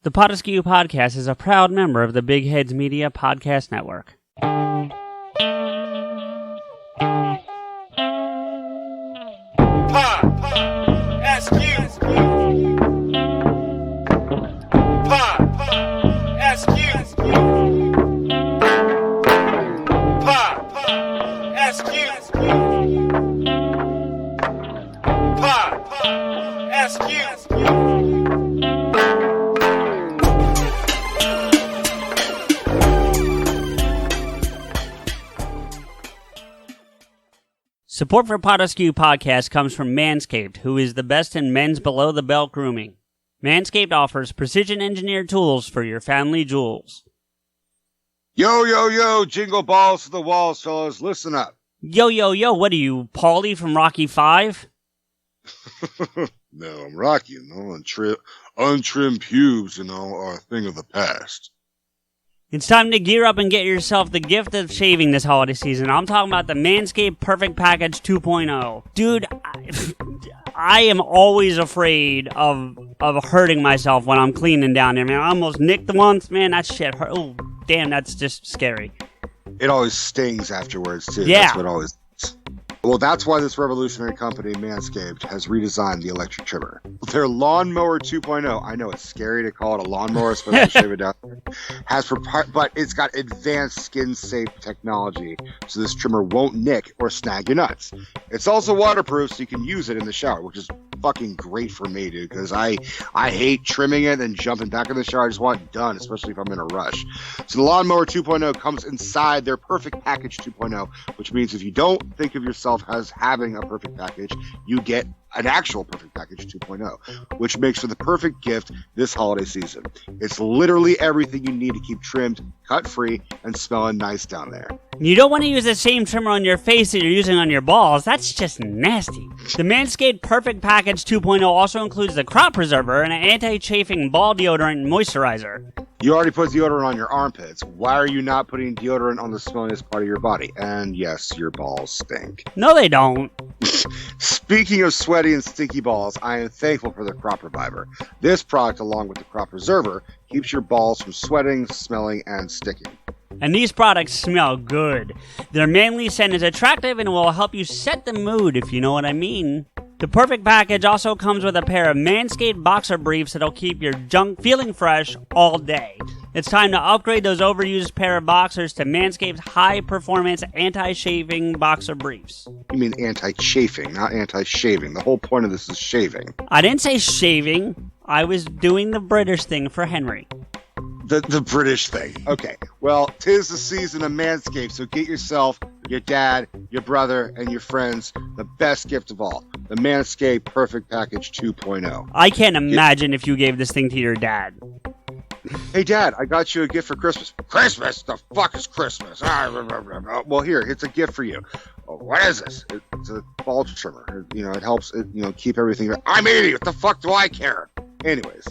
The PodAskew Podcast is a proud member of the Big Heads Media Podcast Network. Support for PodAskew Podcast comes from Manscaped, who is the best in men's below-the-belt grooming. Manscaped offers precision-engineered tools for your family jewels. Yo, yo, yo, jingle balls to the walls, fellas. Listen up. Yo, yo, yo, what are you, Paulie from Rocky 5? No, I'm Rocky, untrimmed pubes, are a thing of the past. It's time to gear up and get yourself the gift of shaving this holiday season. I'm talking about the Manscaped Perfect Package 2.0. Dude, I am always afraid of hurting myself when I'm cleaning down there, man. I almost nicked once, man. That shit hurt. Oh, damn, that's just scary. It always stings afterwards, too. Yeah. That's what always... Well, that's why this revolutionary company, Manscaped, has redesigned the electric trimmer. Their Lawnmower 2.0, I know it's scary to call it a lawnmower, especially to shave it down, but it's got advanced skin-safe technology, so this trimmer won't nick or snag your nuts. It's also waterproof, so you can use it in the shower, which is fucking great for me, dude, because I hate trimming it and jumping back in the shower. I just want it done, especially if I'm in a rush. So the Lawnmower 2.0 comes inside their Perfect Package 2.0, which means if you don't think of yourself as having a perfect package, you get an actual Perfect Package 2.0, which makes for the perfect gift this holiday season. It's literally everything you need to keep trimmed, cut-free, and smelling nice down there. You don't want to use the same trimmer on your face that you're using on your balls. That's just nasty. The Manscaped Perfect Package 2.0 also includes the Crop Preserver and an anti-chafing ball deodorant and moisturizer. You already put deodorant on your armpits. Why are you not putting deodorant on the smelliest part of your body? And yes, your balls stink. No, they don't. Speaking of sweaty and stinky balls, I am thankful for the Crop Reviver. This product, along with the Crop Preserver, keeps your balls from sweating, smelling, and sticking. And these products smell good. Their manly scent is attractive and will help you set the mood, if you know what I mean. The Perfect Package also comes with a pair of Manscaped boxer briefs that'll keep your junk feeling fresh all day. It's time to upgrade those overused pair of boxers to Manscaped's high-performance anti-shaving boxer briefs. You mean anti-chafing, not anti-shaving. The whole point of this is shaving. I didn't say shaving. I was doing the British thing for Henry. The British thing. Okay. Well, 'tis the season of Manscaped, so get yourself, your dad, your brother, and your friends the best gift of all, the Manscaped Perfect Package 2.0. I can't imagine if you gave this thing to your dad. Hey, Dad, I got you a gift for Christmas. Christmas? The fuck is Christmas? Well, here, it's a gift for you. Oh, what is this? It's a ball trimmer. It helps, keep everything. I'm an idiot. What the fuck do I care? Anyways,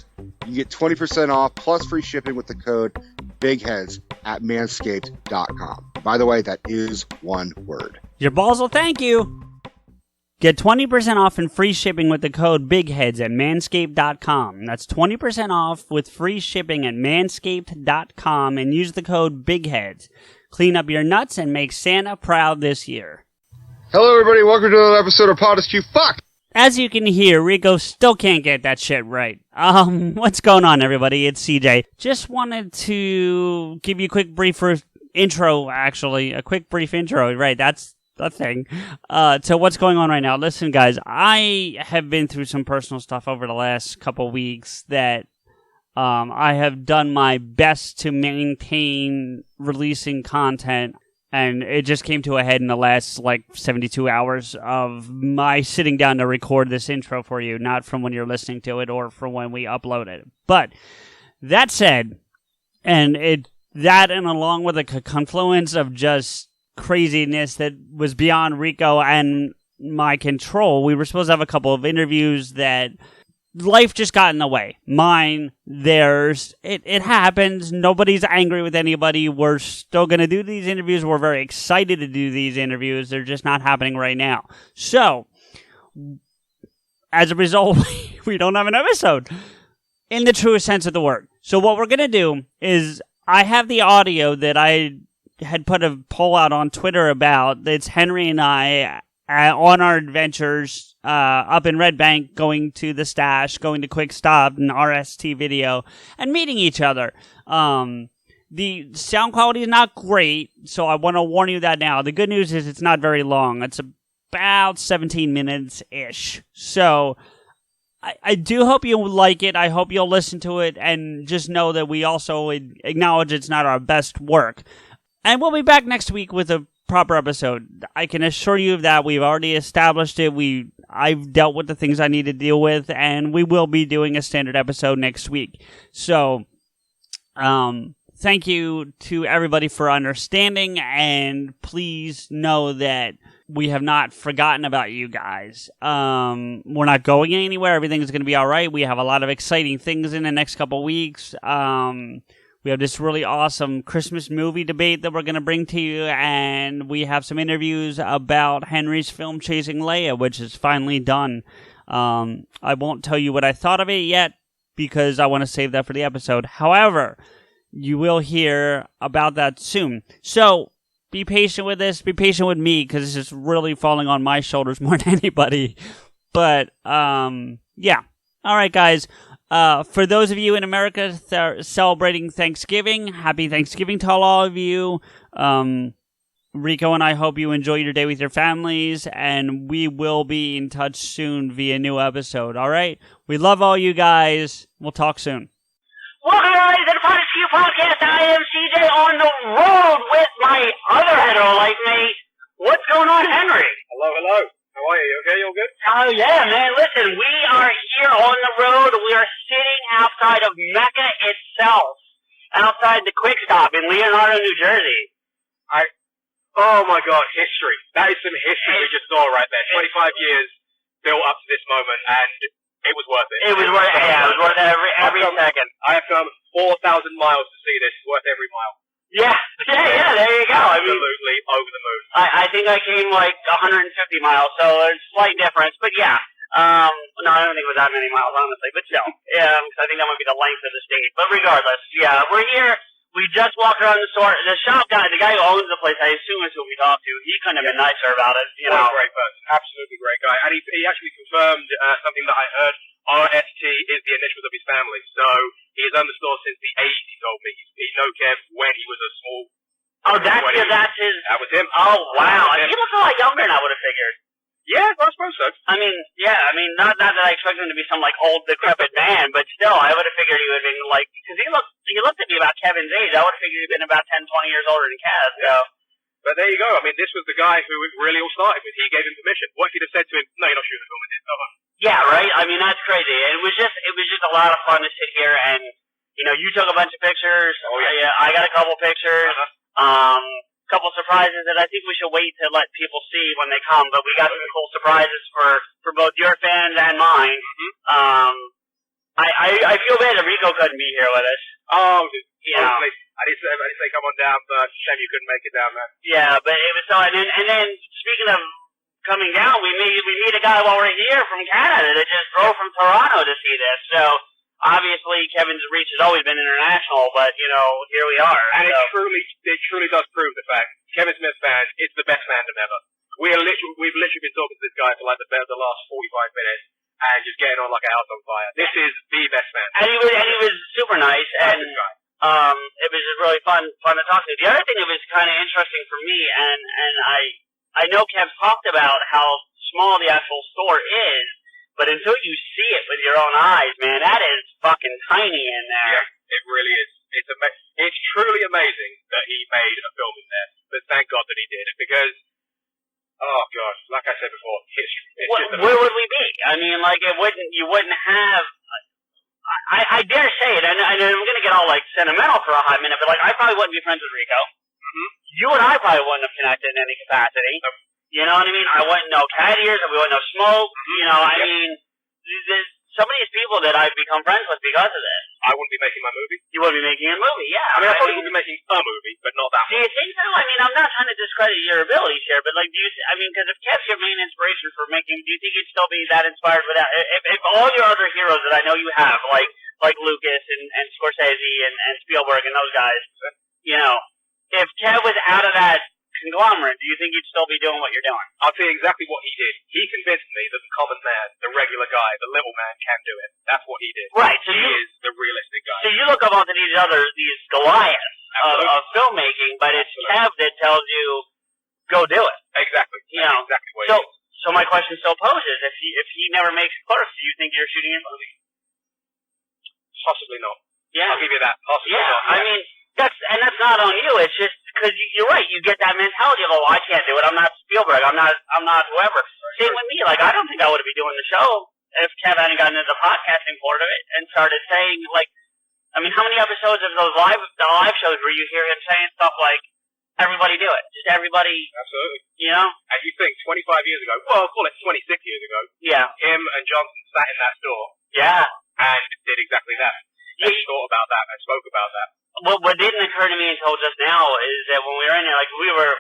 you get 20% off plus free shipping with the code BIGHEADS at manscaped.com. By the way, that is one word. Your balls will thank you. Get 20% off and free shipping with the code BIGHEADS at manscaped.com. That's 20% off with free shipping at manscaped.com and use the code BIGHEADS. Clean up your nuts and make Santa proud this year. Hello, everybody. Welcome to another episode of PodAskew. Fuck! As you can hear, Rico still can't get that shit right. What's going on, everybody? It's CJ. Just wanted to give you a quick brief intro, actually. A quick brief intro, right? That's the thing. To what's going on right now. Listen, guys, I have been through some personal stuff over the last couple weeks that I have done my best to maintain releasing content. And it just came to a head in the last, 72 hours of my sitting down to record this intro for you, not from when you're listening to it or from when we upload it. But that said, and along with a confluence of just craziness that was beyond Rico and my control, we were supposed to have a couple of interviews that life just got in the way. Mine, theirs. It happens. Nobody's angry with anybody. We're still going to do these interviews. We're very excited to do these interviews. They're just not happening right now. So, as a result, we don't have an episode. in the truest sense of the word. So what we're going to do is I have the audio that I had put a poll out on Twitter about. It's Henry and I on our adventures up in Red Bank, going to the stash, going to Quick Stop and RST Video, and meeting each other. The sound quality is not great, so I want to warn you that now. The good news is it's not very long. It's about 17 minutes-ish. So I do hope you'll like it. I hope you'll listen to it, and just know that we also acknowledge it's not our best work. And we'll be back next week with a proper episode. I can assure you of that. We've already established it. I've dealt with the things I need to deal with, and we will be doing a standard episode next week. So, thank you to everybody for understanding, and please know that we have not forgotten about you guys. We're not going anywhere. Everything's going to be all right. We have a lot of exciting things in the next couple weeks. We have this really awesome Christmas movie debate that we're going to bring to you, and we have some interviews about Henry's film Chasing Leia, which is finally done. I won't tell you what I thought of it yet, because I want to save that for the episode. However, you will hear about that soon. So, be patient with this. Be patient with me, because this is really falling on my shoulders more than anybody. But, yeah. All right, guys. For those of you in America celebrating Thanksgiving, happy Thanksgiving to all of you. Rico and I hope you enjoy your day with your families, and we will be in touch soon via new episode, all right? We love all you guys. We'll talk soon. Welcome, everybody, to the PodAskew Podcast. I am CJ on the road with my other hetero-like mate. What's going on, Henry? Hello. How are you? You okay? You all good? Oh, yeah, man. Listen, we are here on the road. We are sitting outside of Mecca itself, outside the Quick Stop in Leonardo, New Jersey. Oh, my God, history. That is some history we just saw right there. 25 years built up to this moment, and it was worth it. It was worth it. Yeah, it was worth it every second. I have come 4,000 miles to see this. It's worth every mile. Yeah, there you go. Absolutely over the moon. I think I came like 150 miles, so it's a slight difference, but yeah. No, I don't think it was that many miles, honestly, but still. Yeah, because I think that might be the length of the state. But regardless, yeah, we're here. We just walked around the store. The shop guy, the guy who owns the place, I assume is who we talked to. He couldn't have been nicer about it, you know. What a great person. Absolutely great guy. And he actually confirmed something that I heard. RST is the initials of his family. So he has owned the store since the 80s, he told me. He knew Kev when he was a small... Oh, that's his... That was him. Oh, wow. He looks a lot younger than I would have figured. Yeah, I suppose so. I mean, not that I expect him to be some, like, old, decrepit man, but still, I would have figured he would have been, like... Because he looked at me about Kevin's age. I would have figured he'd been about 10, 20 years older than Kev, so... But there you go. I mean, this was the guy who it really all started with. He gave him permission. What if he'd have said to him, no, you're not shooting a film in this, come on. Yeah, right? I mean, that's crazy. It was just a lot of fun to sit here and, you know, you took a bunch of pictures. Oh, yeah. I got a couple pictures. Couple surprises that I think we should wait to let people see when they come, but we got some cool surprises for both your fans and mine. Mm-hmm. I feel bad that Rico couldn't be here with us. Oh, yeah. I didn't say come on down, but shame you couldn't make it down there. Yeah, but it was so, and then speaking of coming down, we meet a guy while we're here from Canada that just drove from Toronto to see this, so obviously Kevin's reach has always been international, but, you know, here we are. And it truly does prove the fact. Kevin Smith fan, it's the best fandom ever. We've literally been talking to this guy for like the last 45 minutes and just getting on like a house on fire. This is the best fan. And he was super nice, and it was just really fun to talk to. The other thing that was kind of interesting for me, and I know Kev talked about how small the actual store is, but until you see it with your own eyes, man, that is fucking tiny in there. Yeah, it really is. It's truly amazing that he made a film in there, but thank God that he did it, because, oh God, like I said before, history. Where would we be? I mean, like, you wouldn't have... I dare say it, and I'm going to get all, like, sentimental for a hot minute, but, like, I probably wouldn't be friends with Rico. Mm-hmm. You and I probably wouldn't have connected in any capacity. You know what I mean? I wouldn't know cat ears, and we wouldn't know smoke. Mm-hmm. You know, I mean, there's some of these people that I've become friends with because of this. I wouldn't be making my movie. You wouldn't be making a movie, yeah. I mean, I probably wouldn't be making a movie, but not that one. Do you think so? I mean, I'm not trying to discredit your abilities here, but, like, because if Kev's your main inspiration for making, do you think you'd still be that inspired without, if all your other heroes that I know you have, like like Lucas and Scorsese and Spielberg and those guys, you know, if Kev was out of that conglomerate, do you think you'd still be doing what you're doing? I'll tell you exactly what he did. He convinced me that the common man, the regular guy, the little man can do it. That's what he did. Right. So he is the realistic guy. So you look up onto these Goliaths of filmmaking, but it's Kev that tells you, go do it. Exactly. You know, exactly what he is. So my question still poses, if he never makes Clerks, do you think you're shooting a movie? Possibly not. Yeah. I'll give you that. Possibly yeah. not. Yeah. I mean, that's not on you. It's just because you're right. You get that mentality of, oh, I can't do it. I'm not Spielberg. I'm not whoever. Same with me. Like, I don't think I would be doing the show if Kev hadn't gotten into the podcasting part of it and started saying, like, I mean, how many episodes of the live shows where you hear him saying stuff like, everybody do it. Just everybody. Absolutely. You know? And you think 25 years ago, well, call it 26 years ago. Yeah. Him and Johnson sat in that store. Yeah. And did exactly that. They thought about that and spoke about that. What didn't occur to me until just now is that when we were in there, like,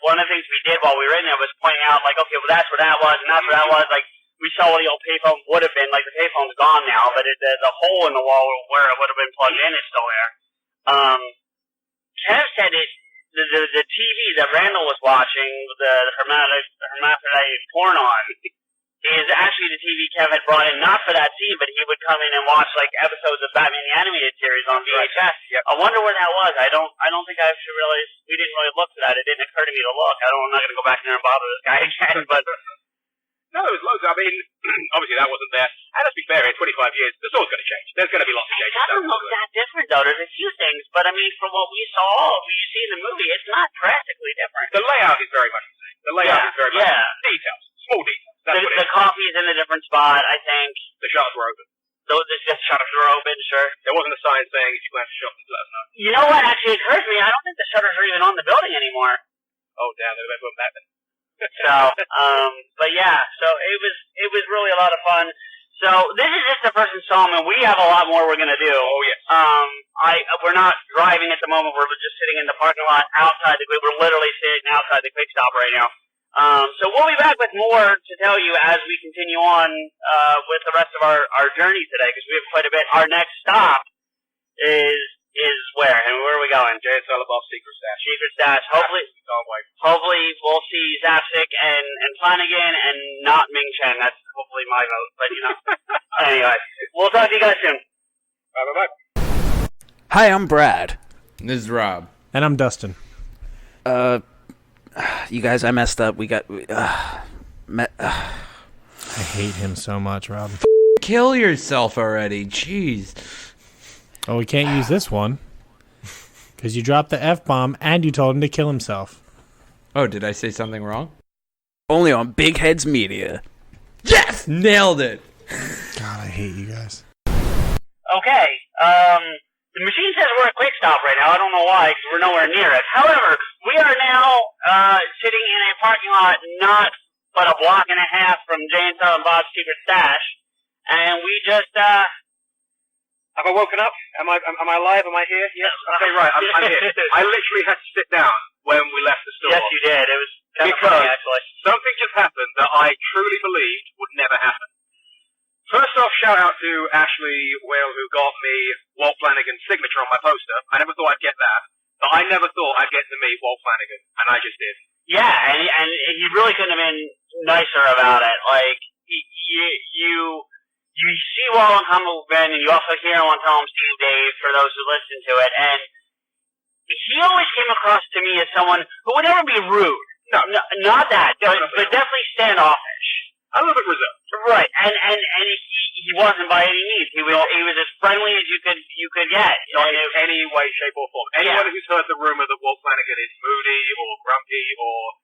one of the things we did while we were in there was pointing out, like, okay, well, that's where that was, and that's where that was. Like, we saw what the old payphone would have been. Like, the payphone's gone now, but the hole in the wall where it would have been plugged in is still there. Kev said the TV that Randall was watching, the hermaphrodite porn on, is actually the TV Kev had brought in, not for that scene, but he would come in and watch, like, episodes of Batman the Animated Series on VHS. Yep. I wonder where that was. I don't think I actually realized, we didn't really look for that. It didn't occur to me to look. I'm not going to go back in there and bother this guy again, but... No, it was loads. I mean, obviously that wasn't there. And let's be fair, in 25 years, the store's going to change. There's going to be lots of changes. It doesn't look that different, though. There's a few things, but I mean, from what we saw, what you see in the movie, it's not drastically different. The layout is very much the same. The layout is very much the same. Details. Small details. That's what it is. The coffee's in a different spot, I think. The shutters were open. The shutters were open, sure. There wasn't a sign saying, if you glance at shutters, let us know. You know what actually occurs to me? I don't think the shutters are even on the building anymore. Oh, damn, they're going to put them back then. So, but yeah, so it was really a lot of fun. So this is just the first installment. We have a lot more we're gonna do. Oh yes. We're not driving at the moment. We're just sitting in the parking lot outside the. We're literally sitting outside the Quick Stop right now. So we'll be back with more to tell you as we continue on with the rest of our journey today, because we have quite a bit. Our next stop is where? And where are we going? JSL above Secret Stash. Secret Stash. Hopefully we'll see Zapsik and Flanagan and not Ming Chen. That's hopefully my vote, but you know. Anyway, we'll talk to you guys soon. Bye. Hi, I'm Brad. This is Rob. And I'm Dustin. You guys, I messed up. We got... I hate him so much, Rob. Kill yourself already. Jeez. Oh, we can't use this one. Because you dropped the F-bomb and you told him to kill himself. Oh, did I say something wrong? Only on Big Heads Media. Yes! Nailed it! God, I hate you guys. Okay, the machine says we're at Quick Stop right now. I don't know why, because we're nowhere near it. However, we are now sitting in a parking lot not but a block and a half from J&L and Bob's Secret Stash, and we just, Have I woken up? Am I alive? Am I here? Yes. Okay, right. I'm here. I literally had to sit down when we left the store. Yes, you did. It was kind of because funny, actually. something just happened that I truly believed would never happen. First off, shout out to Ashley Whale, who got me Walt Flanagan's signature on my poster. I never thought I'd get that, but I never thought I'd get to meet Walt Flanagan, and I just did. Yeah, and he really couldn't have been nicer about it. Like, you see Walt on Comic Book Ben, and you also hear him on Tom, Steve, Dave, for those who listen to it, and he always came across to me as someone who would never be rude. No, not that, but definitely standoffish. A little bit reserved. Right, and he wasn't by any means. He was as friendly as you could get. Not in any way, shape, or form. Anyone who's heard the rumor that Walt Flanagan is moody or grumpy or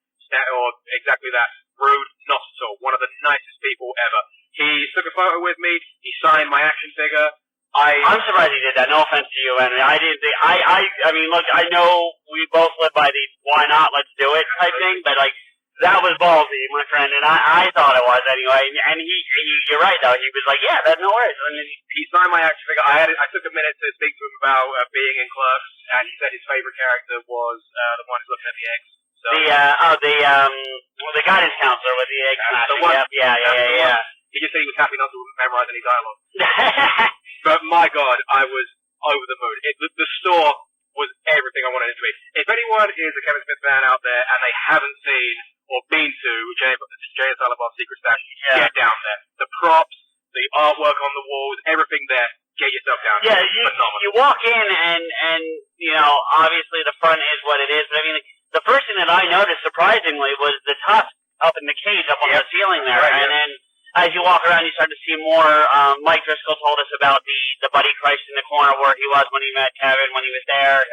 exactly that, rude, not at all. One of the nicest people ever. He took a photo with me. He signed my action figure. I'm surprised he did that. No offense to you, and I didn't think. I mean, look, I know we both live by the "why not, let's do it" type thing, but like. That was ballsy, my friend, and I thought it was anyway. And you're right though. He was like, "Yeah, that's no worries." I mean, he signed my action figure. I took a minute to speak to him about being in Clerks, and he said his favorite character was the one who's looking at the eggs. So, the guidance counselor with the egg smashing. Yeah. He just said he was happy not to memorize any dialogue. But my God, I was over the moon. The store was everything I wanted it to be. If anyone is a Kevin Smith fan out there and they haven't seen or been to Jay and Silent Bob's Secret Stash, get down there. The props, the artwork on the walls, everything there. Get yourself down there. Yeah, phenomenal. you walk in and you know, obviously the front is what it is, but I mean, the first thing that I noticed, surprisingly, was the tusk up in the cage, up on the ceiling there, and then as you walk around, you start to see more. Mike Driscoll told us about the Buddy Christ in the corner where he was when he met Kevin when he was there.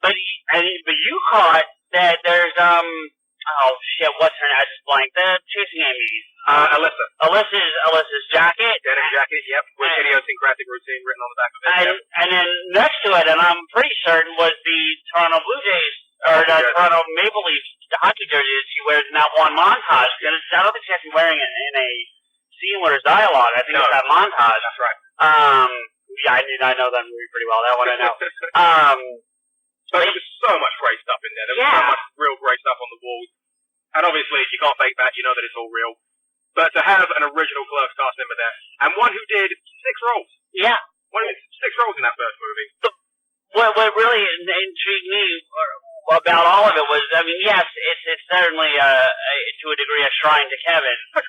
But you caught that there's oh shit, what's her name? I just blanked. The chasing Amy's. Alyssa's jacket. Denim jacket, yep. With idiosyncratic routine written on the back of it. And then next to it, and I'm pretty certain, was the Toronto Blue Jays, or the Toronto Maple Leafs hockey jersey that she wears in that one montage. And I don't think she has to be wearing it in a scene where there's dialogue. I think it's that montage. That's right. Yeah, I know that movie pretty well. That one I know. But there was so much great stuff in there. There was so much real great stuff on the walls. And obviously, you can't fake that. You know that it's all real. But to have an original Clerks cast member there, and one who did 6 roles. Yeah. One who did 6 roles in that first movie. What really intrigued me about all of it was, I mean, yes, it's certainly to a degree a shrine to Kevin, 100%.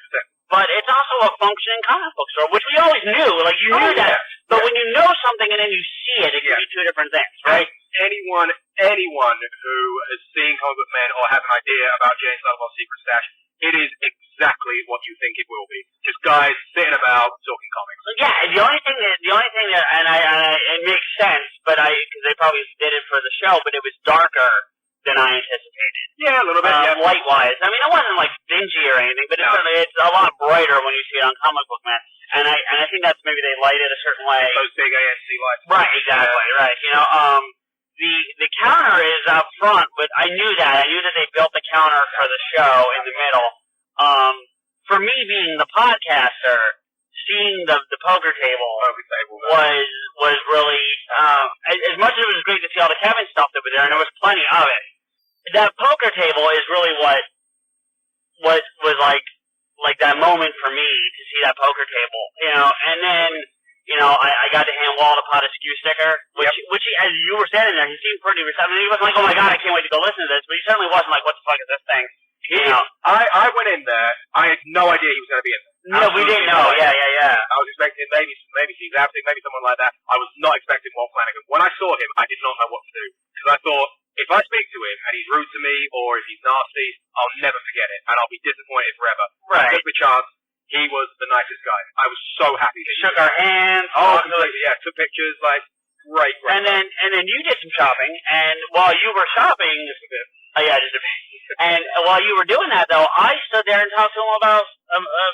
but it's also a functioning comic book store, which we always knew. Like, you knew that. But when you know something and then you see it, it can be two different things, right? Anyone who has seen Comic Book Men or has an idea about Jay and Silent Bob's Secret Stash, it is exactly what you think it will be. Just guys sitting about talking comics. Yeah, the only thing that, and it makes sense, but because they probably did it for the show, but it was darker than I anticipated. Yeah, a little bit. Light-wise, I mean, it wasn't like dingy or anything, but it's a lot brighter when you see it on Comic Book Man, and I think that's maybe they light it a certain way. Those big ANC lights. Right, exactly, right. You know, the counter is up front, but I knew that. I knew that they built the counter for the show in the middle. For me, being the podcaster, seeing the poker table was really as much as it was great to see all the Kevin stuff that was there, and there was plenty of it. That poker table is really what was like that moment for me to see that poker table, you know, and then. You know, I got to hand Walt a PodAskew sticker, which he, as you were standing there, he seemed pretty receptive. He wasn't like, oh my God, I can't wait to go listen to this, but he certainly wasn't like, what the fuck is this thing? You know? I went in there, I had no idea he was going to be in there. No, we didn't know, yeah. I was expecting maybe Steve Zapsik, maybe someone like that. I was not expecting Walt Flanagan. When I saw him, I did not know what to do, because I thought, if I speak to him and he's rude to me, or if he's nasty, I'll never forget it, and I'll be disappointed forever. Right. I took the chance. He was the nicest guy. I was so happy. Shook our hands. Oh, completely. Yeah, took pictures. Like, great. And then you did some shopping, and while you were shopping, just a bit. And while you were doing that, though, I stood there and talked to him about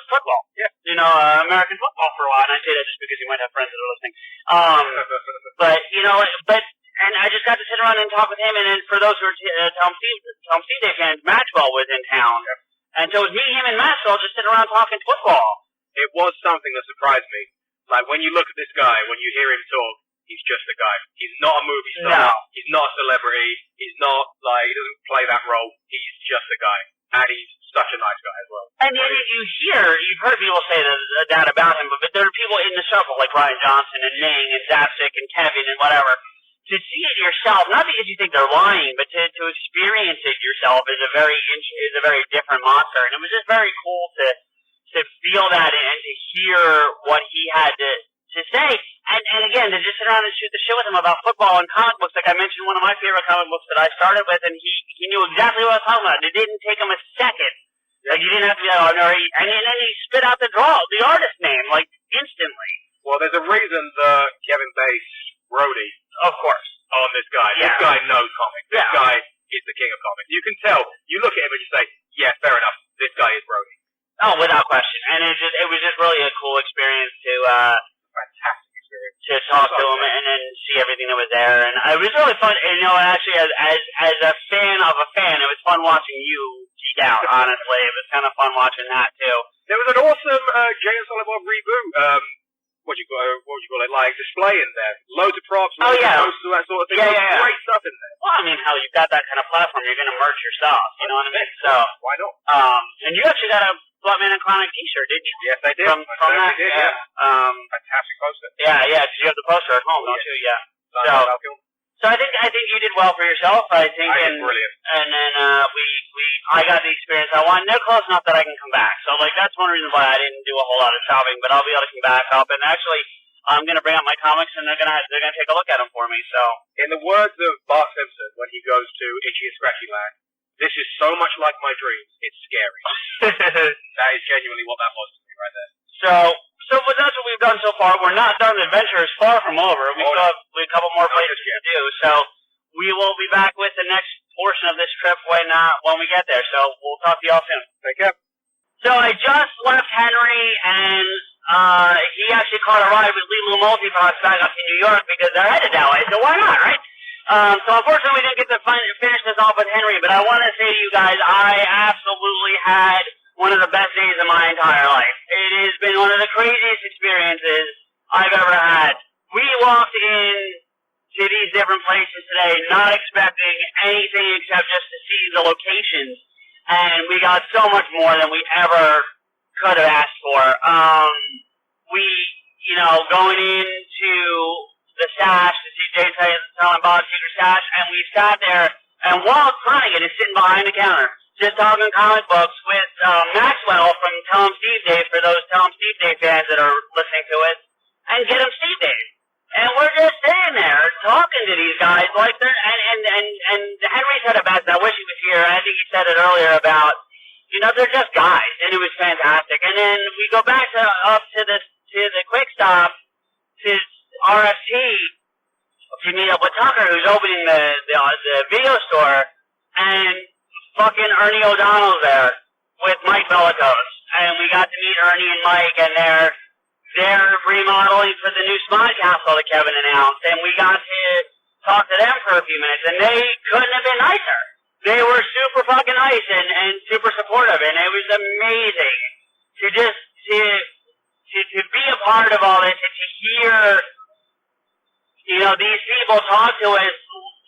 football. Yeah. You know, American football for a while. And I say that just because you might have friends that are listening. But you know, and I just got to sit around and talk with him. And then for those who are Tom Steve Day fans, Maxwell was in town. Yeah. And so it was me, him, and Maxwell just sitting around talking football. It was something that surprised me. Like, when you look at this guy, when you hear him talk, he's just a guy. He's not a movie star. No. He's not a celebrity. He's not, like, he doesn't play that role. He's just a guy. And he's such a nice guy as well. And then you've heard people say that about him, but there are people in the shuffle, like Ryan Johnson and Ning and Zapsik and Kevin and whatever. To see it yourself, not because you think they're lying, but to experience it yourself is a very different monster, and it was just very cool to feel that and to hear what he had to say, and again to just sit around and shoot the shit with him about football and comic books. Like I mentioned, one of my favorite comic books that I started with, and he knew exactly what I was talking about. It didn't take him a second. Like you didn't have to be and then he spit out the artist name like instantly. Well, there's a reason the Kevin Bass Brody. Of course. On this guy. Yeah. This guy knows comics. This guy is the king of comics. You can tell. You look at him and you say, yeah, fair enough. This guy is Brody. Oh, without question. And it was just really a cool experience fantastic experience. To talk to him and then see everything that was there. And it was really fun. And, you know, actually, as a fan of a fan, it was fun watching you geek out, honestly. It was kind of fun watching that, too. There was an awesome Jay and Silent Bob reboot. What would you call it? Like display in there, loads of props, posters, that sort of thing. Yeah. Great stuff in there. Well, I mean, hell, you've got that kind of platform, you're going to merch your stuff. You know what I mean? So why not? And you actually got a Buttman and Chronic t-shirt, didn't you? Yes, I did. From that? Did, yeah. Fantastic poster. Yeah, because you have the poster at home, don't you? Yeah. So I think you did well for yourself. I think, I did brilliant. And then I got the experience I wanted. They're close enough that I can come back. So like that's one reason why I didn't do a whole lot of shopping. But I'll be able to come back up. And actually, I'm gonna bring up my comics, and they're gonna take a look at them for me. So in the words of Bart Simpson when he goes to Itchy and Scratchy Land, this is so much like my dreams. It's scary. That is genuinely what that was to me right there. So that's what we've done so far. We're not done. The adventure is far from over. We still have a couple more places to do. So we will be back with the next portion of this trip when we get there. So we'll talk to y'all soon. Take care. So I just left Henry, and he actually caught a ride with Lulu Multiprox back up to New York because they're headed that way. So why not, right? So unfortunately we didn't get to finish this off with Henry, but I want to say to you guys, I absolutely had one of the best days of my entire life. It has been one of the craziest experiences I've ever had. We walked in to these different places today not expecting anything except just to see the locations, and we got so much more than we ever could have asked for. Going into the stash to see Jay selling Bob's Secret Stash, and we sat there, and Walt Flanagan is sitting behind the counter, just talking comic books with Maxwell from Tell 'em Steve Dave, for those Tell 'em Steve Dave fans that are listening to it, and Get 'em Steve Dave. And we're just sitting there talking to these guys like they're, and Henry said it best, I wish he was here, I think he said it earlier about, they're just guys, and it was fantastic. And then we go back up to the quick stop to RFT to meet up with Tucker, who's opening the video store, and fucking Ernie O'Donnell's there with Mike Bellicose, and we got to meet Ernie and Mike, and they're remodeling for the new Smart Castle that Kevin announced, and we got to talk to them for a few minutes, and they couldn't have been nicer. They were super fucking nice and super supportive, and it was amazing to just to be a part of all this and to hear these people talk to us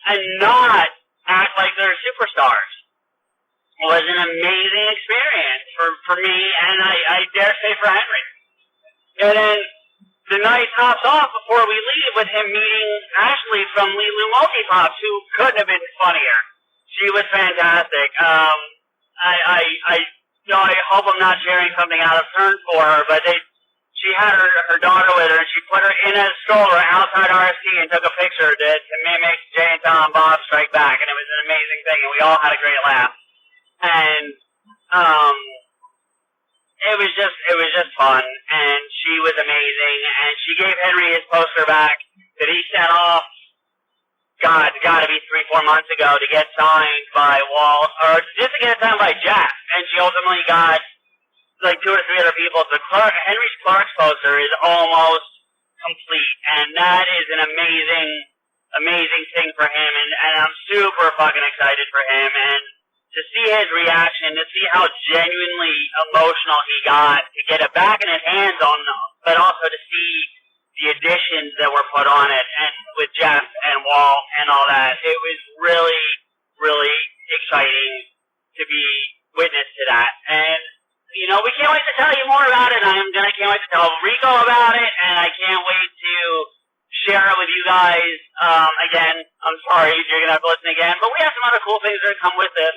and not act like they're superstars. Was an amazing experience for me, and I dare say for Henry. And then the night tops off before we leave with him meeting Ashley from Lulu Multiprox, who couldn't have been funnier. She was fantastic. I hope I'm not sharing something out of turn for her, but she had her daughter with her, and she put her in a stroller outside RFT and took a picture to mimic Jay and Tom Bob Strike Back, and it was an amazing thing, and we all had a great laugh. And it was just fun, and she was amazing, and she gave Henry his poster back that he sent off, gotta be 3-4 months ago, to get signed by Walt, or just to get it signed by Jeff, and she ultimately got like 2 or 3 other people. Henry's Clark's poster is almost complete, and that is an amazing thing for him, and I'm super fucking excited for him, and to see his reaction, to see how genuinely emotional he got, to get it back in his hands on them, but also to see the additions that were put on it, and with Jeff and Walt and all that. It was really, really exciting to be witness to that. And, we can't wait to tell you more about it. I can't wait to tell Rico about it, and I can't wait to share it with you guys. Again, I'm sorry you're going to have to listen again, but we have some other cool things that come with this.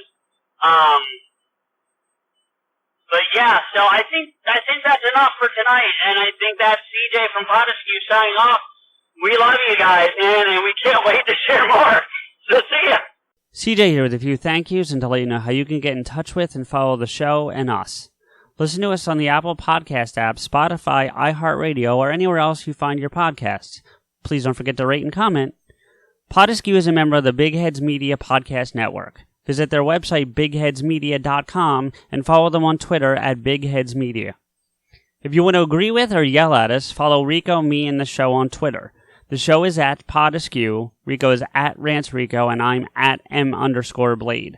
But yeah, so I think that's enough for tonight, and I think that's CJ from PodAskew signing off. We love you guys, man, and we can't wait to share more. So see ya. CJ here with a few thank yous and to let you know how you can get in touch with and follow the show and us. Listen to us on the Apple Podcast app, Spotify, iHeartRadio, or anywhere else you find your podcasts. Please don't forget to rate and comment. PodAskew is a member of the Big Heads Media Podcast Network. Visit their website, bigheadsmedia.com, and follow them on Twitter at bigheadsmedia. If you want to agree with or yell at us, follow Rico, me, and the show on Twitter. The show is at PodAskew, Rico is at RantsRico, and I'm at M_Blade.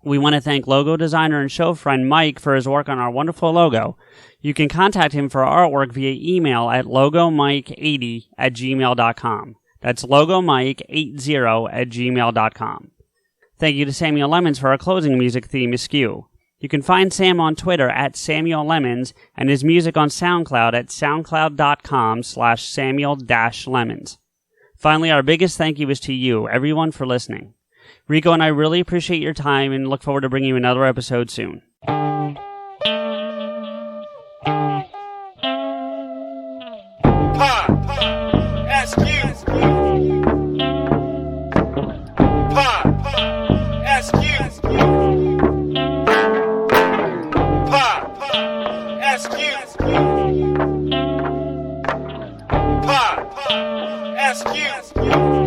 We want to thank logo designer and show friend Mike for his work on our wonderful logo. You can contact him for artwork via email at logomike80@gmail.com. That's logomike80@gmail.com. Thank you to Samuel Lemons for our closing music theme, Askew. You can find Sam on Twitter at Samuel Lemons and his music on SoundCloud at soundcloud.com/Samuel-Lemons. Finally, our biggest thank you is to you, everyone, for listening. Rico and I really appreciate your time and look forward to bringing you another episode soon. PodAskew.